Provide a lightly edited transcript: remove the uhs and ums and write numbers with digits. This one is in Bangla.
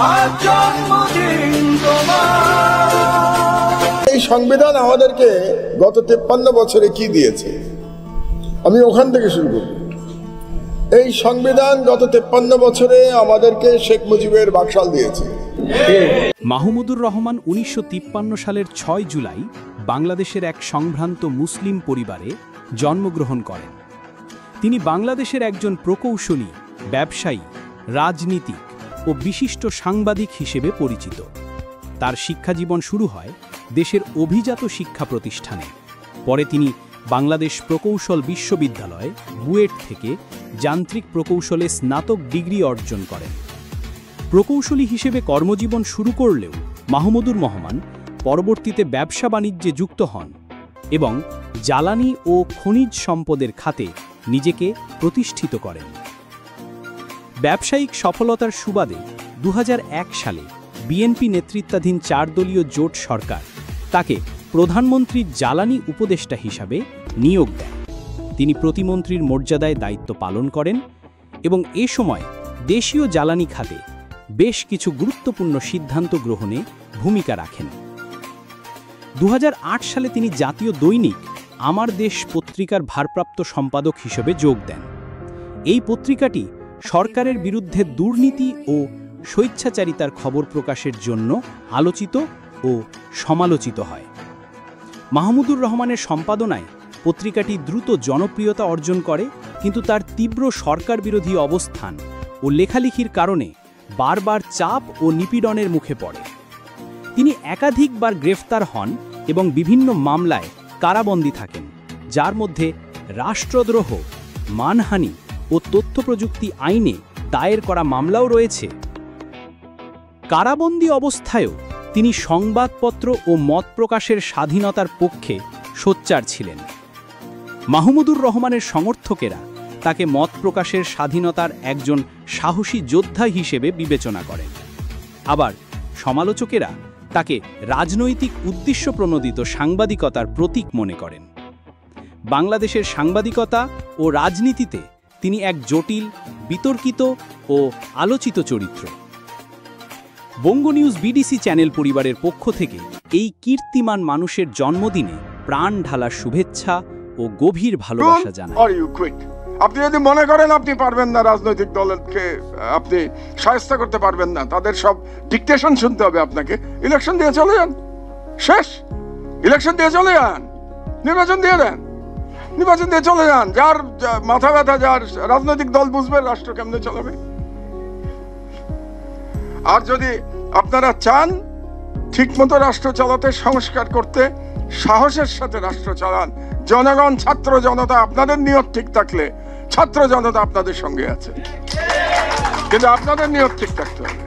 আজ জন্মদিন তোমার। এই সংবিধান আমাদেরকে গত 53 বছরে কি দিয়েছে, আমি ওখান থেকে শুরু করব। এই সংবিধান গত 53 বছরে আমাদেরকে শেখ মুজিবের বাকশাল দিয়েছে। মাহমুদুর রহমান 1953 সালের 6 জুলাই বাংলাদেশের এক সম্ভ্রান্ত মুসলিম পরিবারে জন্মগ্রহণ করেন। তিনি বাংলাদেশের একজন প্রকৌশলী, ব্যবসায়ী, রাজনীতিক ও বিশিষ্ট সাংবাদিক হিসেবে পরিচিত। তার শিক্ষাজীবন শুরু হয় দেশের অভিজাত শিক্ষা প্রতিষ্ঠানে। পরে তিনি বাংলাদেশ প্রকৌশল বিশ্ববিদ্যালয় বুয়েট থেকে যান্ত্রিক প্রকৌশলে স্নাতক ডিগ্রি অর্জন করেন। প্রকৌশলী হিসেবে কর্মজীবন শুরু করলেও মাহমুদুর রহমান পরবর্তীতে ব্যবসা বাণিজ্যে যুক্ত হন এবং জ্বালানি ও খনিজ সম্পদের খাতে নিজেকে প্রতিষ্ঠিত করেন। ব্যবসায়িক সফলতার সুবাদে 2001 সালে বিএনপি নেতৃত্বাধীন 4 দলীয় জোট সরকার তাকে প্রধানমন্ত্রীর জ্বালানি উপদেষ্টা হিসাবে নিয়োগ দেন। তিনি প্রতিমন্ত্রীর মর্যাদায় দায়িত্ব পালন করেন এবং এ সময় দেশীয় জ্বালানি খাতে বেশ কিছু গুরুত্বপূর্ণ সিদ্ধান্ত গ্রহণে ভূমিকা রাখেন। 2008 সালে তিনি জাতীয় দৈনিক আমার দেশ পত্রিকার ভারপ্রাপ্ত সম্পাদক হিসেবে যোগ দেন। এই পত্রিকাটি সরকারের বিরুদ্ধে দুর্নীতি ও স্বেচ্ছাচারিতার খবর প্রকাশের জন্য আলোচিত ও সমালোচিত হয়। মাহমুদুর রহমানের সম্পাদনায় পত্রিকাটি দ্রুত জনপ্রিয়তা অর্জন করে, কিন্তু তার তীব্র সরকার বিরোধী অবস্থান ও লেখালেখির কারণে বারবার চাপ ও নিপীড়নের মুখে পড়ে। তিনি একাধিকবার গ্রেফতার হন এবং বিভিন্ন মামলায় কারাবন্দী থাকেন, যার মধ্যে রাষ্ট্রদ্রোহ, মানহানি ও তথ্য প্রযুক্তি আইনে দায়ের করা মামলাও রয়েছে। কারাবন্দী অবস্থায়ও তিনি সংবাদপত্র ও মত প্রকাশের স্বাধীনতার পক্ষে সোচ্চার ছিলেন। মাহমুদুর রহমানের সমর্থকেরা তাকে মত প্রকাশের স্বাধীনতার একজন সাহসী যোদ্ধা হিসেবে বিবেচনা করেন। আবার সমালোচকেরা তাকে রাজনৈতিক উদ্দেশ্যপ্রণোদিত সাংবাদিকতার প্রতীক মনে করেন। বাংলাদেশের সাংবাদিকতা ও রাজনীতিতে তিনি এক জটিল, বিতর্কিত ও আলোচিত চরিত্র। বঙ্গ নিউজ বিডিসি চ্যানেল পরিবারের পক্ষ থেকে এই কীর্তিমান মানুষের জন্মদিনে প্রাণ ঢালার শুভেচ্ছা ও গভীর ভালোবাসা জানাই। আপনি যদি মনে করেন আপনি পারবেন না, রাজনৈতিক দলকে আপনি শায়েস্তা করতে পারবেন না, তাদের সব ডিকটেশন শুনতে হবে আপনাকে, ইলেকশন দিয়ে চলে যান। শেষ, ইলেকশন দিয়ে চলে যান, নির্বাচন দিয়ে দেন, নির্বাচন দিয়ে চলে যান। যার মাথা ব্যথা, যার রাজনৈতিক দল বুঝবে রাষ্ট্র কেমনে চলবে। আর যদি আপনারা চান ঠিকমতো রাষ্ট্র চালাতে, সংস্কার করতে, সাহসের সাথে রাষ্ট্র চালান। জনগণ, ছাত্র জনতা, আপনাদের নিয়ত ঠিক থাকলে ছাত্র জনতা আপনাদের সঙ্গে আছে, কিন্তু আপনাদের নিয়ত ঠিক থাকতে হবে।